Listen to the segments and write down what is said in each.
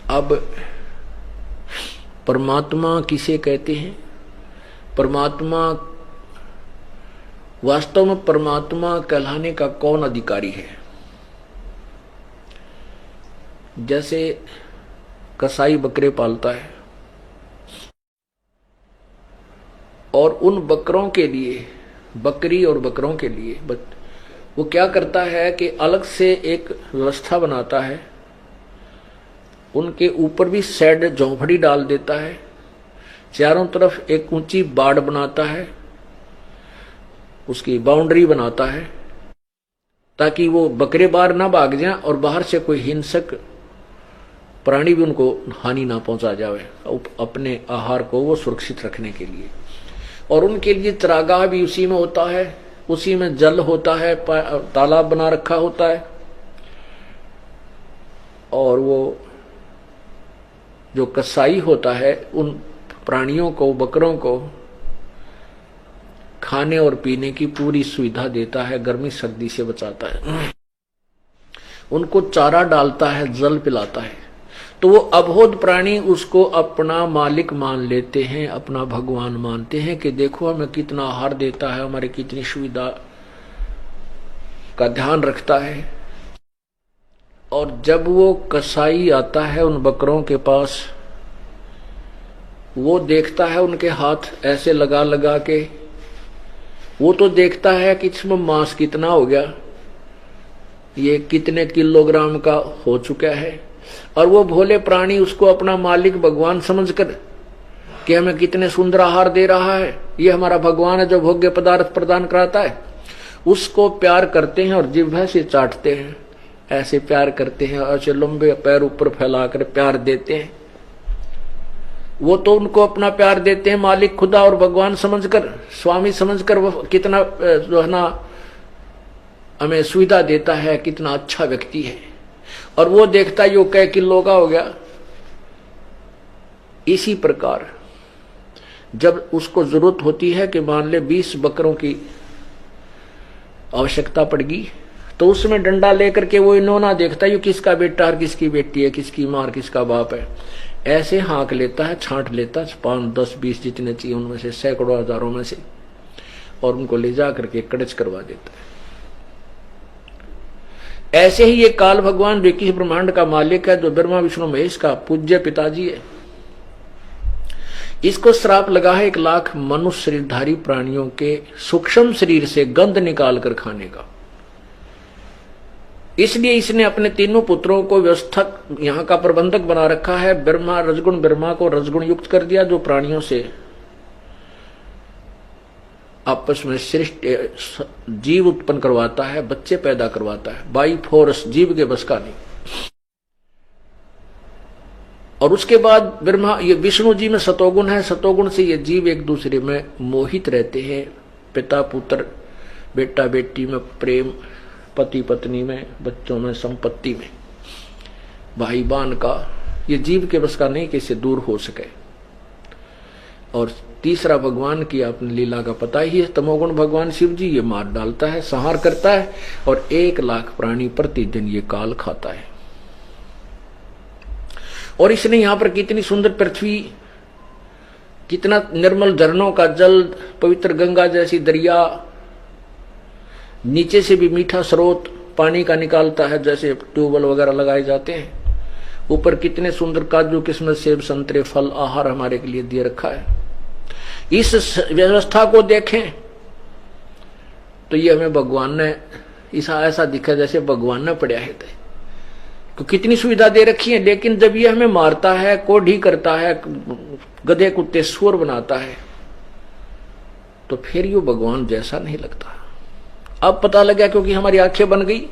अब परमात्मा किसे कहते हैं? परमात्मा, वास्तव में परमात्मा कहलाने का कौन अधिकारी है? जैसे कसाई बकरे पालता है और उन बकरों के लिए, बकरी और बकरों के लिए वो क्या करता है कि अलग से एक व्यवस्था बनाता है, उनके ऊपर भी शेड झोंपड़ी डाल देता है, चारों तरफ एक ऊंची बाड़ बनाता है, उसकी बाउंड्री बनाता है ताकि वो बकरे बाहर ना भाग जाएं और बाहर से कोई हिंसक प्राणी भी उनको हानि ना पहुंचा जाए, अपने आहार को वो सुरक्षित रखने के लिए। और उनके लिए चरागाह भी उसी में होता है, उसी में जल होता है, तालाब बना रखा होता है। और वो जो कसाई होता है उन प्राणियों को, बकरों को खाने और पीने की पूरी सुविधा देता है, गर्मी सर्दी से बचाता है, उनको चारा डालता है, जल पिलाता है। तो वो अबोध प्राणी उसको अपना मालिक मान लेते हैं, अपना भगवान मानते हैं कि देखो हमें कितना आहार देता है, हमारी कितनी सुविधा का ध्यान रखता है। और जब वो कसाई आता है उन बकरों के पास, वो देखता है उनके हाथ ऐसे लगा लगा के, वो तो देखता है कि इसमें मांस कितना हो गया, ये कितने किलोग्राम का हो चुका है। और वो भोले प्राणी उसको अपना मालिक भगवान समझकर कि हमें कितने सुंदर आहार दे रहा है, ये हमारा भगवान है जो भोग्य पदार्थ प्रदान कराता है, उसको प्यार करते हैं और जिह्वा से चाटते हैं, ऐसे प्यार करते हैं, ऐसे लंबे पैर ऊपर फैलाकर प्यार देते हैं। वो तो उनको अपना प्यार देते हैं मालिक खुदा और भगवान समझकर, स्वामी समझकर, वो कितना जो है ना हमें सुविधा देता है, कितना अच्छा व्यक्ति है। और वो देखता है यो कै किलो का हो गया। इसी प्रकार जब उसको जरूरत होती है कि मान ले 20 बकरों की आवश्यकता पड़गी, तो उसमें डंडा लेकर के वो इन्होंने देखता है यो किसका बेटा और किसकी बेटी है, किसकी मां और किसका बाप है, ऐसे हाँक लेता है, छांट लेता है 5, 10, 20 जितने चाहिए उनमें से, सैकड़ों हजारों में से, और उनको ले जा करके कड़च करवा देता है। ऐसे ही ये काल भगवान जो किसी ब्रह्मांड का मालिक है, जो ब्रह्मा विष्णु महेश का पूज्य पिताजी है, इसको श्राप लगा है 1 लाख मनुष्य शरीरधारी प्राणियों के सूक्ष्म शरीर से गंध निकाल कर खाने का। इसलिए इसने अपने तीनों पुत्रों को व्यवस्थक, यहाँ का प्रबंधक बना रखा है। ब्रह्मा, रजगुण ब्रह्मा को रजगुण युक्त कर दिया, जो प्राणियों से आपस में श्रेष्ठ जीव उत्पन्न करवाता है, बच्चे पैदा करवाता है, बाई फोर्स, जीव के बस का नहीं। और उसके बाद ब्रह्मा, ये विष्णु जी में सतोगुण है, सतोगुण से ये जीव एक दूसरे में मोहित रहते हैं, पिता पुत्र, बेटा बेटी में प्रेम, पति पत्नी में, बच्चों में, संपत्ति में, भाई बहन का, ये जीव के बस का नहीं कि इससे दूर हो सके। और तीसरा भगवान की आपने लीला का पता ही है, तमोगुण भगवान शिव जी, ये मार डालता है, संहार करता है, और 1 लाख प्राणी प्रतिदिन ये काल खाता है। और इसने यहां पर कितनी सुंदर पृथ्वी, कितना निर्मल झरनों का जल, पवित्र गंगा जैसी दरिया, नीचे से भी मीठा स्रोत पानी का निकालता है, जैसे ट्यूबवेल वगैरह लगाए जाते हैं, ऊपर कितने सुंदर काजू, किस्मत, सेब, संतरे, फल, आहार हमारे के लिए दिए रखा है। इस व्यवस्था को देखें तो ये हमें भगवान ने ऐसा दिखा जैसे भगवान ने पढ़ा है, तो कितनी सुविधा दे रखी है। लेकिन जब ये हमें मारता है, कोढ़ी करता है, गधे कुत्ते सुअर बनाता है, तो फिर ये भगवान जैसा नहीं लगता। अब पता लगा, क्योंकि हमारी आंखें बन गई,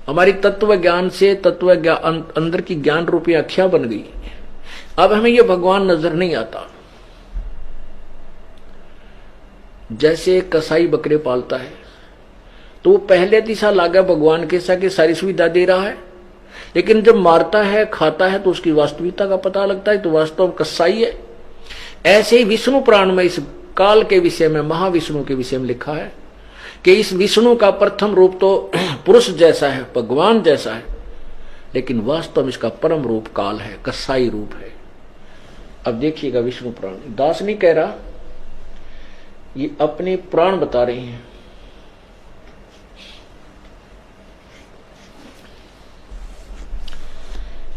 हमारी तत्व ज्ञान से तत्व ज्ञान अंदर की ज्ञान रूपी आंखें बन गई। अब हमें ये भगवान नजर नहीं आता। जैसे कसाई बकरे पालता है तो वो पहले दिशा लागा भगवान के साथ सारी सुविधा दे रहा है, लेकिन जब मारता है, खाता है, तो उसकी वास्तविकता का पता लगता है, तो वास्तव कसाई है। ऐसे ही विष्णु पुराण में इस काल के विषय में, महाविष्णु के विषय में लिखा है कि इस विष्णु का प्रथम रूप तो पुरुष जैसा है, भगवान जैसा है, लेकिन वास्तव में इसका परम रूप काल है, कसाई रूप है। अब देखिएगा विष्णु पुराण, दास नहीं कह रहा, ये अपने पुराण बता रहे हैं।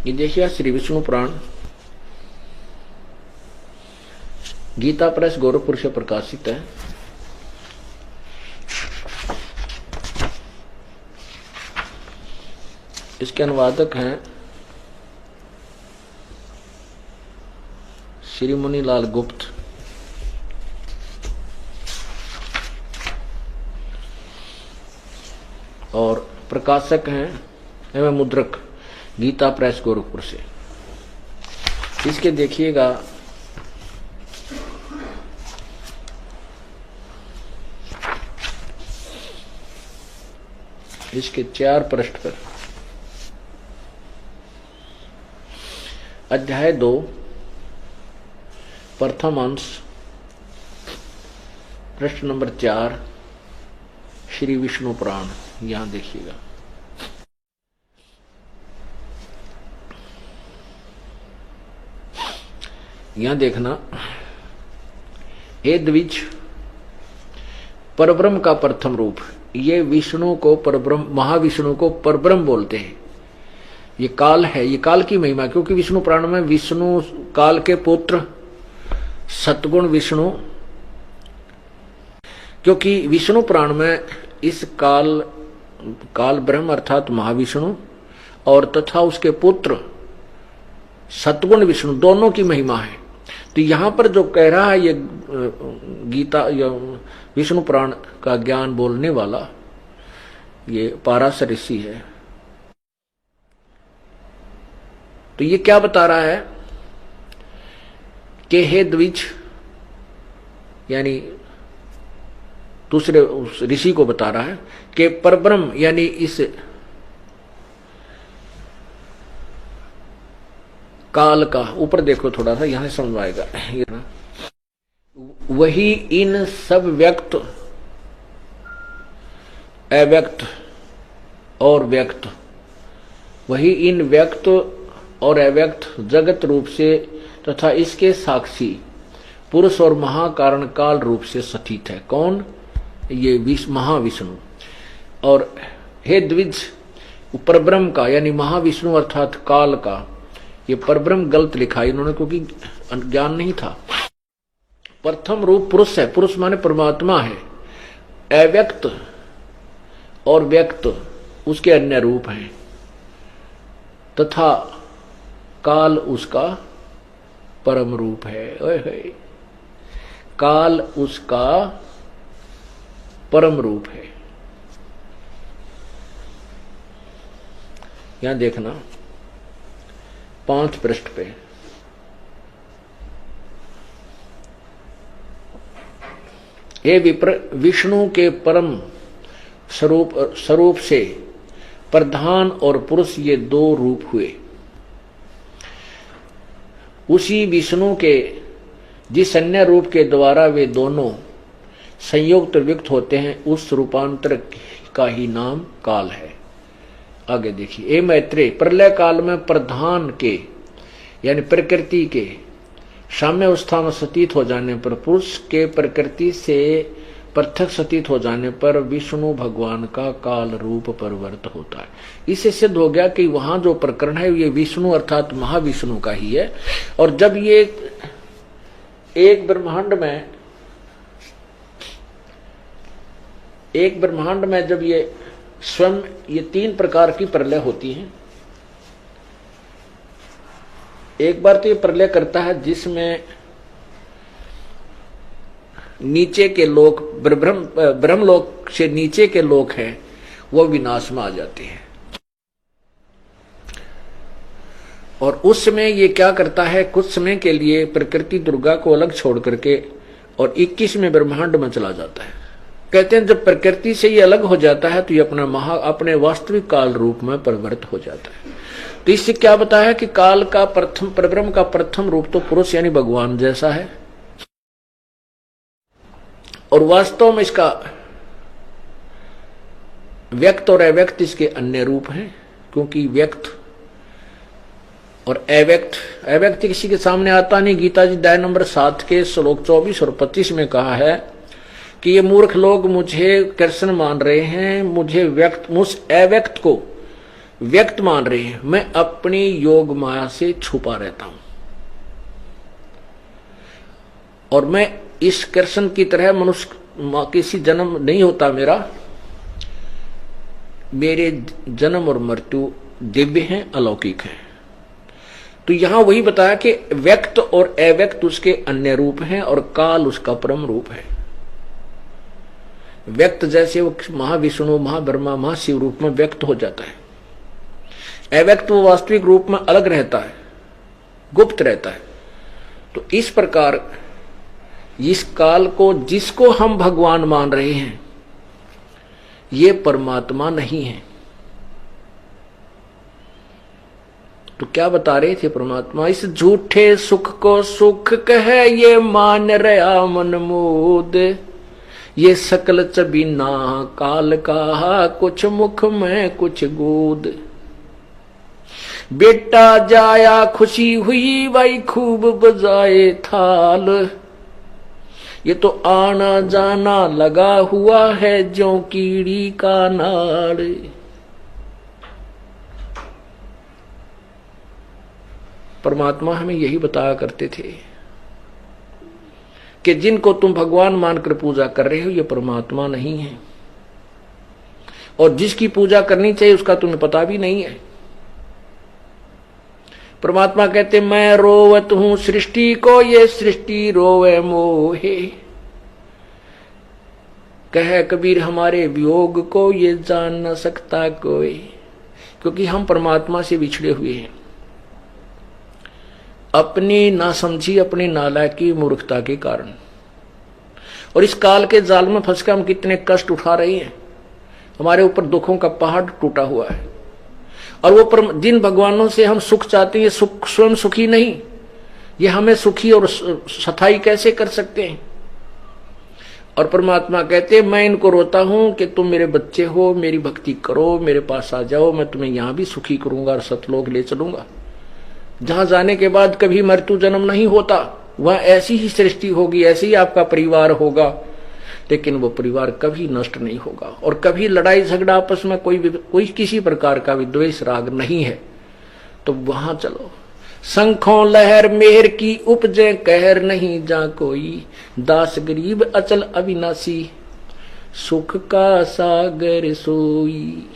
ये देखिए श्री विष्णु पुराण गीता प्रेस गोरखपुर से प्रकाशित है। इसके अनुवादक हैं श्री मुनिलाल गुप्त। और प्रकाशक हैं एवं मुद्रक गीता प्रेस गोरखपुर से। इसके देखिएगा इसके 4 पृष्ठ पर अध्याय 2 प्रथम अंश पृष्ठ नंबर 4 श्री विष्णु पुराण, यहां देखिएगा। यहां देखना, हे द्विज, परब्रह्म का प्रथम रूप, ये विष्णु को परब्रह्म, महाविष्णु को परब्रह्म बोलते हैं। ये काल है, ये काल की महिमा, क्योंकि विष्णु पुराण में विष्णु काल के पुत्र सतगुण विष्णु, क्योंकि विष्णु पुराण में इस काल ब्रह्म अर्थात महाविष्णु और तथा उसके पुत्र सतगुण विष्णु दोनों की महिमा है। तो यहां पर जो कह रहा है ये गीता या विष्णु पुराण का ज्ञान बोलने वाला ये पाराशर ऋषि है। तो ये क्या बता रहा है कि हे द्विज, यानी दूसरे उस ऋषि को बता रहा है कि परब्रह्म यानी इस काल का, ऊपर देखो थोड़ा सा, यहां से समझ आएगा, वही इन सब व्यक्त, अव्यक्त और व्यक्त, वही इन व्यक्त और अव्यक्त जगत रूप से तथा इसके साक्षी पुरुष और महाकारण काल रूप से स्थित है। कौन? ये महाविष्णु। और हे द्विज, परब्रह्म का यानी महाविष्णु अर्थात काल का, ये परब्रह्म गलत लिखा है इन्होंने, क्योंकि ज्ञान नहीं था। प्रथम रूप पुरुष है, पुरुष माने परमात्मा है। अव्यक्त और व्यक्त उसके अन्य रूप हैं, तथा काल उसका परम रूप है। ओए काल उसका परम रूप है। यहां देखना 5 पृष्ठ पे, हे विप्र, विष्णु के परम स्वरूप से प्रधान और पुरुष ये 2 रूप हुए। उसी विष्णु के जिस अन्य रूप के द्वारा वे दोनों संयुक्त व्यक्त होते हैं, उस रूपांतर का ही नाम काल है। आगे देखिए, ए मैत्रेय, प्रलय काल में प्रधान के यानी प्रकृति के साम्य अवस्था में सतीत हो जाने पर, पुरुष के प्रकृति से पृथक सतीत हो जाने पर विष्णु भगवान का काल रूप परिवर्त होता है। इससे सिद्ध हो गया कि वहां जो प्रकरण है ये विष्णु अर्थात महाविष्णु का ही है। और जब ये एक ब्रह्मांड में जब ये स्वयं ये 3 प्रकार की प्रलय होती है। एक बार तो ये प्रलय करता है जिसमें नीचे के लोक, ब्रह्मलोक से नीचे के लोक हैं, वो विनाश में आ जाते हैं। और उस समय ये क्या करता है, कुछ समय के लिए प्रकृति दुर्गा को अलग छोड़ करके और 21वें ब्रह्मांड में चला जाता है। कहते हैं जब प्रकृति से ये अलग हो जाता है तो ये अपने वास्तविक काल रूप में परिवर्तित हो जाता है। तो इससे क्या बताया कि काल का प्रथम, परब्रह्म का प्रथम रूप तो पुरुष यानी भगवान जैसा है, और वास्तव में इसका व्यक्त और अव्यक्त इसके अन्य रूप हैं। क्योंकि व्यक्त और अव्यक्त, अव्यक्त किसी के सामने आता नहीं। गीता जी अध्याय नंबर 7 के श्लोक 24 और 25 में कहा है कि ये मूर्ख लोग मुझे कृष्ण मान रहे हैं, मुझे अव्यक्त को व्यक्त मान रहे हैं, मैं अपनी योग माया से छुपा रहता हूं और मैं इस कृष्ण की तरह मनुष्य किसी जन्म नहीं होता मेरे जन्म और मृत्यु दिव्य हैं, अलौकिक हैं। तो यहां वही बताया कि व्यक्त और अव्यक्त उसके अन्य रूप हैं और काल उसका परम रूप है। व्यक्त जैसे वो महाविष्णु, महाब्रह्मा, महाशिव रूप में व्यक्त हो जाता है, अव्यक्त वो वास्तविक रूप में अलग रहता है, गुप्त रहता है। तो इस प्रकार इस काल को जिसको हम भगवान मान रहे हैं ये परमात्मा नहीं है। तो क्या बता रहे थे परमात्मा? इस झूठे सुख को सुख कहे ये मान रहा मनमोद, ये सकल चबीना काल का, कुछ मुख में कुछ गोद। बेटा जाया खुशी हुई भाई खूब बजाए थाल, ये तो आना जाना लगा हुआ है जो कीड़ी का नाड़। परमात्मा हमें यही बताया करते थे कि जिनको तुम भगवान मानकर पूजा कर रहे हो ये परमात्मा नहीं है, और जिसकी पूजा करनी चाहिए उसका तुम्हें पता भी नहीं है। परमात्मा कहते मैं रोवत हूं सृष्टि को, ये सृष्टि रोवे मोहे। कहे कबीर हमारे वियोग को ये जान न सकता कोई, क्योंकि हम परमात्मा से बिछड़े हुए हैं अपनी नासमझी, अपनी नालायकी, मूर्खता के कारण। और इस काल के जाल में फंसकर हम कितने कष्ट उठा रहे हैं, हमारे ऊपर दुखों का पहाड़ टूटा हुआ है। और वो जिन भगवानों से हम सुख चाहते हैं सुख स्वयं सुखी नहीं, ये हमें सुखी और सथाई कैसे कर सकते हैं। और परमात्मा कहते हैं मैं इनको रोता हूं कि तुम मेरे बच्चे हो, मेरी भक्ति करो, मेरे पास आ जाओ, मैं तुम्हें यहां भी सुखी करूंगा और सतलोक ले चलूंगा, जहां जाने के बाद कभी मृत्यु जन्म नहीं होता। वह ऐसी ही सृष्टि होगी, ऐसे ही आपका परिवार होगा, लेकिन वो परिवार कभी नष्ट नहीं होगा और कभी लड़ाई झगड़ा आपस में कोई किसी प्रकार का विद्वेष राग नहीं है। तो वहां चलो। शंखों लहर मेहर की उपजे कहर नहीं जा कोई, दास गरीब अचल अविनाशी सुख का सागर सोई।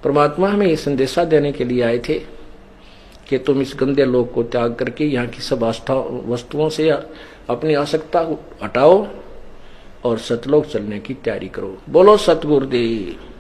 परमात्मा हमें ये संदेशा देने के लिए आए थे कि तुम इस गंदे लोक को त्याग करके यहाँ की सब वस्तुओं से अपनी आसक्ता हटाओ और सतलोक चलने की तैयारी करो। बोलो सतगुरुदेव।